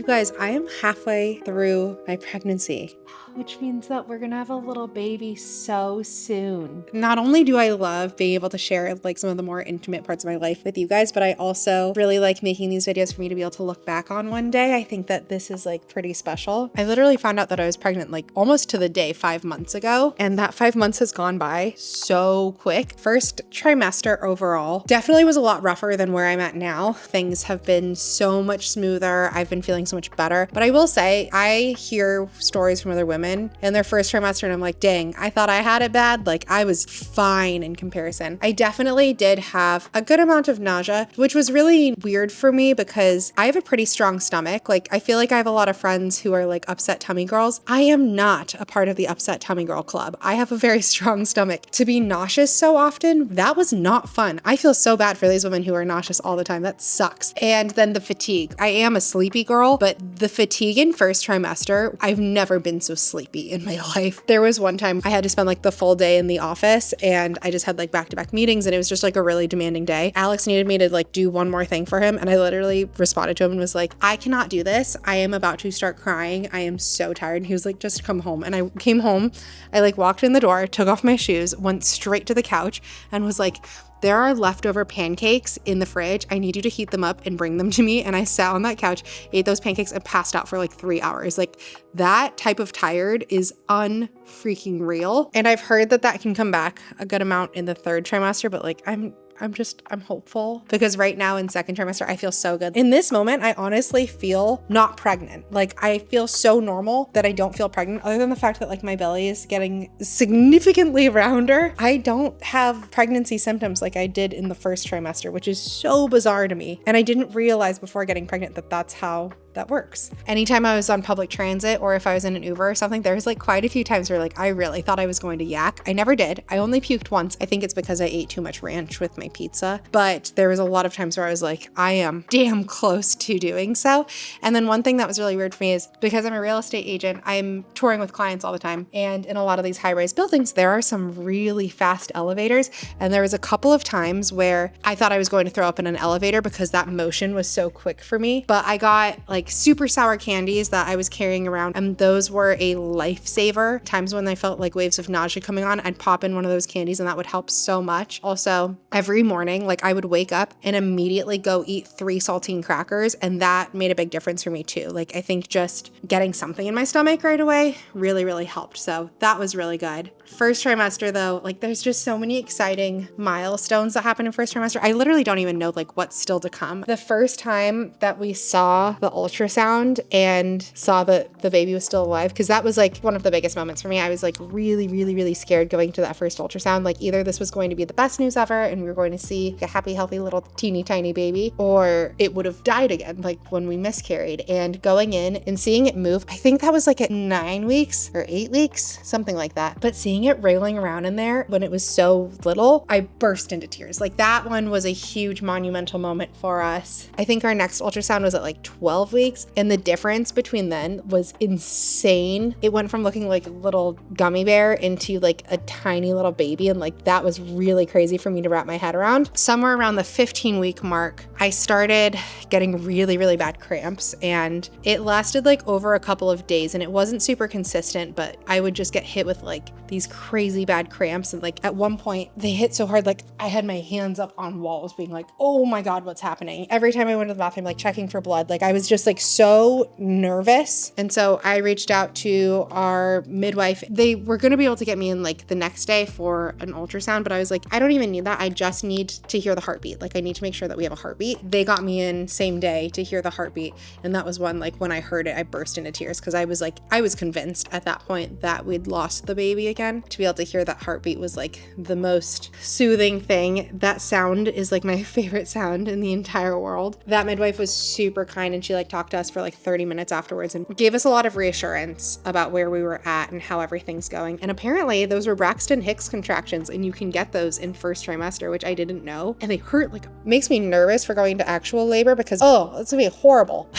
You guys, I am halfway through my pregnancy. Which means that we're gonna have a little baby so soon. Not only do I love being able to share like some of the more intimate parts of my life with you guys, but I also really like making these videos for me to be able to look back on one day. I think that this is like pretty special. I literally found out that I was pregnant like almost to the day 5 months ago, and that 5 months has gone by so quick. First trimester overall definitely was a lot rougher than where I'm at now. Things have been so much smoother. I've been feeling so much better. But I will say, I hear stories from other women in their first trimester and I'm like, dang, I thought I had it bad. Like I was fine in comparison. I definitely did have a good amount of nausea, which was really weird for me because I have a pretty strong stomach. Like I feel like I have a lot of friends who are like upset tummy girls. I am not a part of the upset tummy girl club. I have a very strong stomach. To be nauseous so often, that was not fun. I feel so bad for these women who are nauseous all the time. That sucks. And then the fatigue. I am a sleepy girl, but the fatigue in first trimester, I've never been so sleepy in my life. There was one time I had to spend like the full day in the office and I just had like back-to-back meetings and it was just like a really demanding day. Alex needed me to like do one more thing for him and I literally responded to him and was like, I cannot do this. I am about to start crying. I am so tired. And he was like, just come home. And I came home. I like walked in the door, took off my shoes, went straight to the couch and was like, there are leftover pancakes in the fridge. I need you to heat them up and bring them to me. And I sat on that couch, ate those pancakes and passed out for like 3 hours. Like that type of tired is unfreaking real. And I've heard that that can come back a good amount in the third trimester, but like I'm hopeful because right now in second trimester, I feel so good. In this moment, I honestly feel not pregnant. Like I feel so normal that I don't feel pregnant other than the fact that like my belly is getting significantly rounder. I don't have pregnancy symptoms like I did in the first trimester, which is so bizarre to me. And I didn't realize before getting pregnant that that's how that works. Anytime I was on public transit or if I was in an Uber or something, there was like quite a few times where like I really thought I was going to yak. I never did. I only puked once. I think it's because I ate too much ranch with my pizza, but there was a lot of times where I was like, I am damn close to doing so. And then one thing that was really weird for me is because I'm a real estate agent, I'm touring with clients all the time. And in a lot of these high-rise buildings, there are some really fast elevators. And there was a couple of times where I thought I was going to throw up in an elevator because that motion was so quick for me. But I got like super sour candies that I was carrying around and those were a lifesaver. Times when I felt like waves of nausea coming on, I'd pop in one of those candies and that would help so much. Also, every morning, like I would wake up and immediately go eat 3 saltine crackers and that made a big difference for me too. Like I think just getting something in my stomach right away really, really helped. So that was really good. First trimester though, like there's just so many exciting milestones that happen in first trimester. I literally don't even know like what's still to come. The first time that we saw the ultrasound and saw that the baby was still alive, because that was like one of the biggest moments for me. I was like really, really, really scared going to that first ultrasound. Like either this was going to be the best news ever and we were going to see a happy, healthy little teeny tiny baby, or it would have died again, like when we miscarried. And going in and seeing it move, I think that was like at 9 weeks or 8 weeks, something like that. But seeing it railing around in there when it was so little, I burst into tears. Like that one was a huge monumental moment for us. I think our next ultrasound was at like 12 weeks and the difference between then was insane. It went from looking like a little gummy bear into like a tiny little baby, and like that was really crazy for me to wrap my head around. Somewhere around the 15-week mark, I started getting really, really bad cramps and it lasted like over a couple of days and it wasn't super consistent, but I would just get hit with like these crazy bad cramps. And like at one point they hit so hard, like I had my hands up on walls being like, oh my God, what's happening? Every time I went to the bathroom, like checking for blood, like I was just like so nervous. And so I reached out to our midwife. They were going to be able to get me in like the next day for an ultrasound, but I was like, I don't even need that. I just need to hear the heartbeat. Like I need to make sure that we have a heartbeat. They got me in same day to hear the heartbeat. And that was one, like when I heard it, I burst into tears because I was convinced at that point that we'd lost the baby again. To be able to hear that heartbeat was like the most soothing thing. That sound is like my favorite sound in the entire world. That midwife was super kind and she like talked to us for like 30 minutes afterwards and gave us a lot of reassurance about where we were at and how everything's going. And apparently those were Braxton Hicks contractions and you can get those in first trimester, which I didn't know. And they hurt, like makes me nervous for going going to actual labor because, oh, it's gonna be horrible.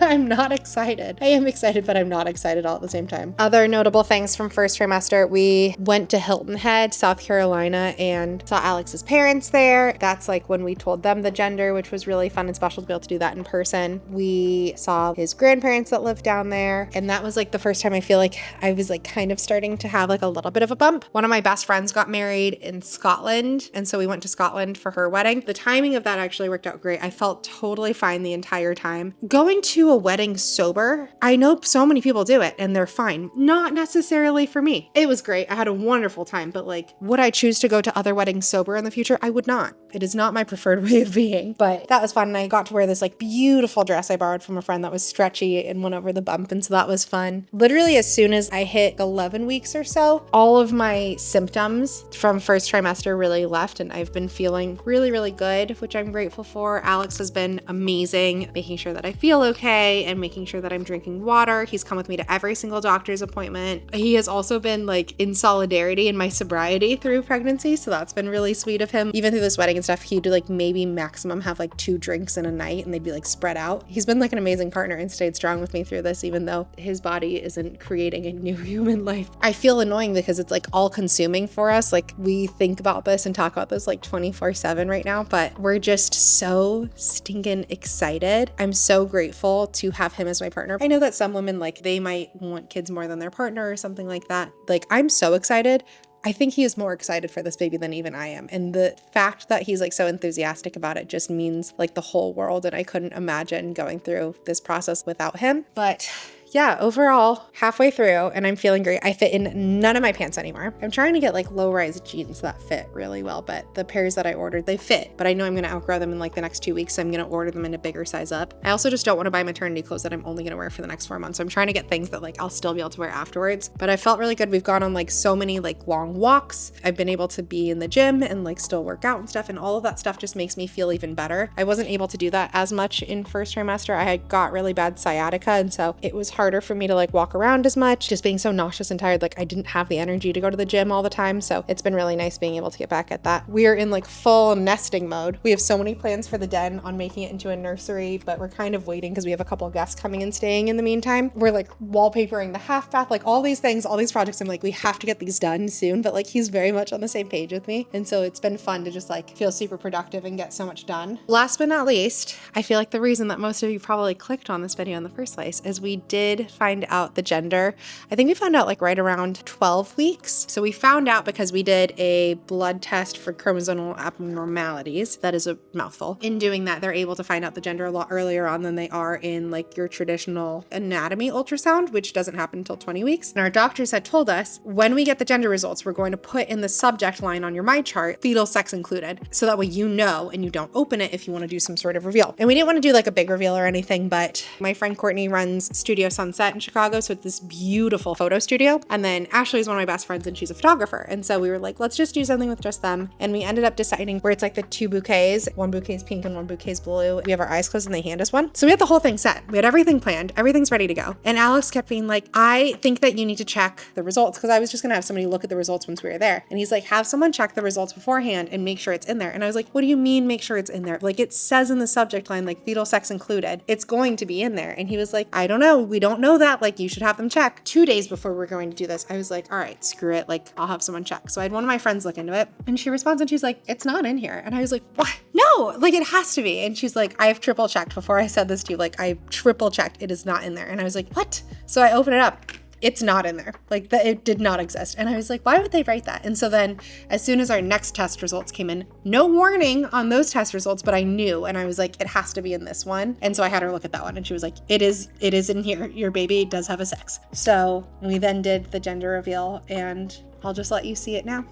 I'm not excited. I am excited, but I'm not excited all at the same time. Other notable things from first trimester, we went to Hilton Head, South Carolina, and saw Alex's parents there. That's like when we told them the gender, which was really fun and special to be able to do that in person. We saw his grandparents that lived down there, and that was like the first time I feel like I was like kind of starting to have like a little bit of a bump. One of my best friends got married in Scotland, and so we went to Scotland for her wedding. The timing of that actually worked out great. I felt totally fine the entire time. Going to a wedding sober, I know so many people do it and they're fine. Not necessarily for me. It was great. I had a wonderful time, but like, would I choose to go to other weddings sober in the future? I would not. It is not my preferred way of being, but that was fun. And I got to wear this like beautiful dress I borrowed from a friend that was stretchy and went over the bump. And so that was fun. Literally, as soon as I hit 11 weeks or so, all of my symptoms from first trimester really left. And I've been feeling really, really good, which I'm grateful for. Alex has been amazing, making sure that I feel okay and making sure that I'm drinking water. He's come with me to every single doctor's appointment. He has also been like in solidarity in my sobriety through pregnancy. So that's been really sweet of him. Even through this wedding and stuff, he'd like maybe maximum have like 2 drinks in a night and they'd be like spread out. He's been like an amazing partner and stayed strong with me through this, even though his body isn't creating a new human life. I feel annoying because it's like all consuming for us. Like we think about this and talk about this like 24/7 right now, but we're just so stinking excited. I'm so grateful to have him as my partner. I know that some women like they might want kids more than their partner or something like that. Like I'm so excited. I think he is more excited for this baby than even I am. And the fact that he's like so enthusiastic about it just means like the whole world. And I couldn't imagine going through this process without him. But yeah, overall, halfway through, and I'm feeling great. I fit in none of my pants anymore. I'm trying to get like low-rise jeans that fit really well, but the pairs that I ordered, they fit. But I know I'm going to outgrow them in like the next 2 weeks, so I'm going to order them in a bigger size up. I also just don't want to buy maternity clothes that I'm only going to wear for the next 4 months. So I'm trying to get things that like I'll still be able to wear afterwards. But I felt really good. We've gone on like so many like long walks. I've been able to be in the gym and like still work out and stuff. And all of that stuff just makes me feel even better. I wasn't able to do that as much in first trimester. I had got really bad sciatica. And so it was harder for me to like walk around as much, just being so nauseous and tired. Like I didn't have the energy to go to the gym all the time. So it's been really nice being able to get back at that. We are in like full nesting mode. We have so many plans for the den on making it into a nursery, but we're kind of waiting because we have a couple of guests coming and staying in the meantime. We're like wallpapering the half bath, like all these things, all these projects. I'm like, we have to get these done soon, but like he's very much on the same page with me. And so it's been fun to just like feel super productive and get so much done. Last but not least, I feel like the reason that most of you probably clicked on this video in the first place is we did find out the gender. I think we found out like right around 12 weeks. So we found out because we did a blood test for chromosomal abnormalities. That is a mouthful. In doing that, they're able to find out the gender a lot earlier on than they are in like your traditional anatomy ultrasound, which doesn't happen until 20 weeks. And our doctors had told us when we get the gender results, we're going to put in the subject line on your my chart, fetal sex included. So that way you know and you don't open it if you want to do some sort of reveal. And we didn't want to do like a big reveal or anything, but my friend Courtney runs Studio Sunset in Chicago. So it's this beautiful photo studio. And then Ashley is one of my best friends and she's a photographer. And so we were like, let's just do something with just them. And we ended up deciding where it's like the 2 bouquets. One bouquet is pink and one bouquet is blue. We have our eyes closed and they hand us one. So we had the whole thing set. We had everything planned. Everything's ready to go. And Alex kept being like, I think that you need to check the results because I was just going to have somebody look at the results once we were there. And he's like, have someone check the results beforehand and make sure it's in there. And I was like, what do you mean make sure it's in there? Like it says in the subject line, like fetal sex included. It's going to be in there. And he was like, I don't know. We don't know that. Like you should have them check. 2 days before we're going to do this, I was like, all right, screw it. Like I'll have someone check. So I had one of my friends look into it and she responds and she's like, it's not in here. And I was like, what? No, like it has to be. And she's like, I have triple checked before I said this to you. Like I triple checked. It is not in there. And I was like, what? So I open it up. It's not in there. Like that it did not exist. And I was like, why would they write that? And so then as soon as our next test results came in, no warning on those test results, but I knew, and I was like, it has to be in this one. And so I had her look at that one and she was like, it is in here. Your baby does have a sex. So we then did the gender reveal and I'll just let you see it now.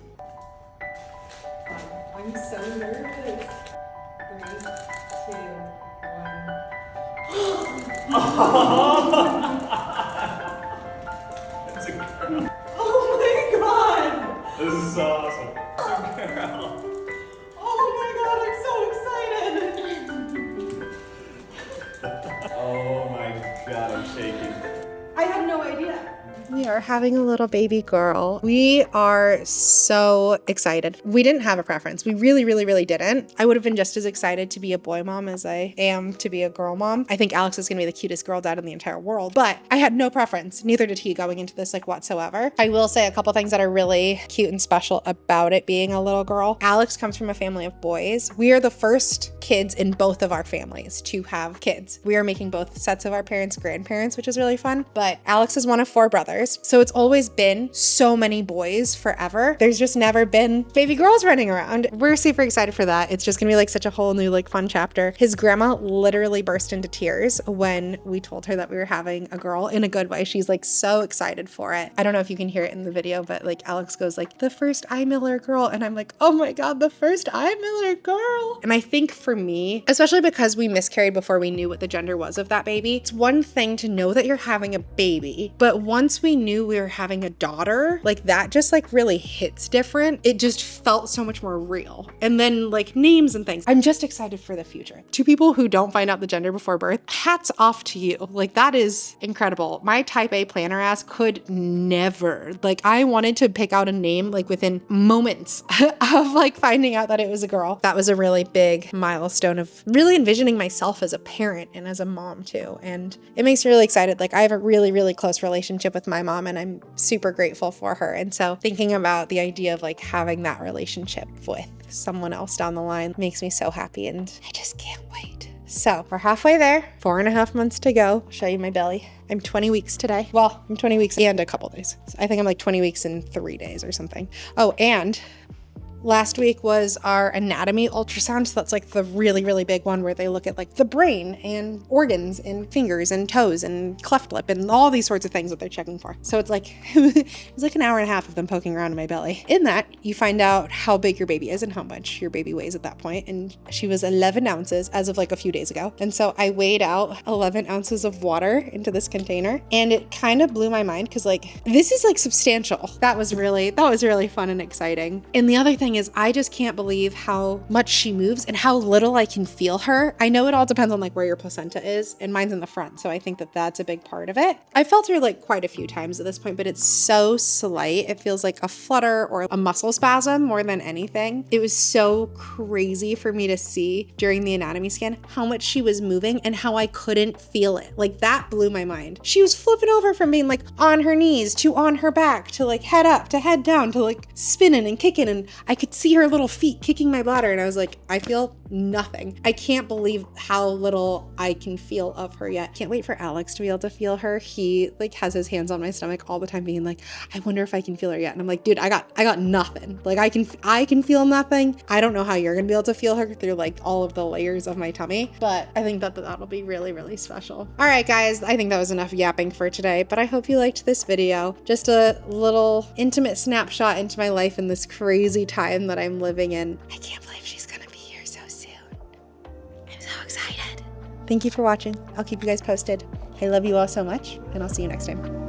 I'm so nervous. 3, 2, 1. Oh my god! This is so awesome. Girl. Oh my god, I'm so excited! Oh my god, I'm shaking. I had no idea. We are having a little baby girl. We are so excited. We didn't have a preference. We really, really, really didn't. I would have been just as excited to be a boy mom as I am to be a girl mom. I think Alex is gonna be the cutest girl dad in the entire world, but I had no preference. Neither did he going into this like whatsoever. I will say a couple things that are really cute and special about it being a little girl. Alex comes from a family of boys. We are the first kids in both of our families to have kids. We are making both sets of our parents grandparents, which is really fun, but Alex is one of 4 brothers. So it's always been so many boys forever. There's just never been baby girls running around. We're super excited for that. It's just gonna be like such a whole new like fun chapter. His grandma literally burst into tears when we told her that we were having a girl, in a good way. She's like so excited for it. I don't know if you can hear it in the video, but like Alex goes like, the first I Miller girl. And I'm like, oh my God, the first I Miller girl. And I think for me, especially because we miscarried before we knew what the gender was of that baby, it's one thing to know that you're having a baby, but once we knew we were having a daughter, like that just like really hits different. It just felt so much more real. And then like names and things. I'm just excited for the future. To people who don't find out the gender before birth, hats off to you. Like that is incredible. My type A planner ass could never. Like I wanted to pick out a name like within moments of like finding out that it was a girl. That was a really big milestone of really envisioning myself as a parent and as a mom too. And it makes me really excited. Like I have a really, really close relationship with my mom and I'm super grateful for her. And so thinking about the idea of like having that relationship with someone else down the line makes me so happy and I just can't wait. So we're halfway there, 4.5 months to go. I'll show you my belly. I'm 20 weeks today. Well, I'm 20 weeks and a couple days. So I think I'm like 20 weeks and 3 days or something. Oh, and last week was our anatomy ultrasound. So that's like the really, really big one where they look at like the brain and organs and fingers and toes and cleft lip and all these sorts of things that they're checking for. So it's like, it's like an hour and a half of them poking around in my belly. In that, you find out how big your baby is and how much your baby weighs at that point. And she was 11 ounces as of like a few days ago. And so I weighed out 11 ounces of water into this container and it kind of blew my mind because like, this is like substantial. That was really fun and exciting. And the other thing is I just can't believe how much she moves and how little I can feel her. I know it all depends on like where your placenta is and mine's in the front. So I think that that's a big part of it. I felt her like quite a few times at this point, but it's so slight. It feels like a flutter or a muscle spasm more than anything. It was so crazy for me to see during the anatomy scan how much she was moving and how I couldn't feel it. Like that blew my mind. She was flipping over from being like on her knees to on her back to like head up to head down to like spinning and kicking and I could see her little feet kicking my bladder and I was like, I feel nothing. I can't believe how little I can feel of her yet. Can't wait for Alex to be able to feel her. He like has his hands on my stomach all the time being like, I wonder if I can feel her yet. And I'm like, dude, I got nothing. Like I can feel nothing. I don't know how you're gonna be able to feel her through like all of the layers of my tummy, but I think that that'll be really, really special. All right, guys, I think that was enough yapping for today, but I hope you liked this video. Just a little intimate snapshot into my life in this crazy time that I'm living in. I can't believe she's gonna be here so soon. I'm so excited. Thank you for watching. I'll keep you guys posted. I love you all so much, and I'll see you next time.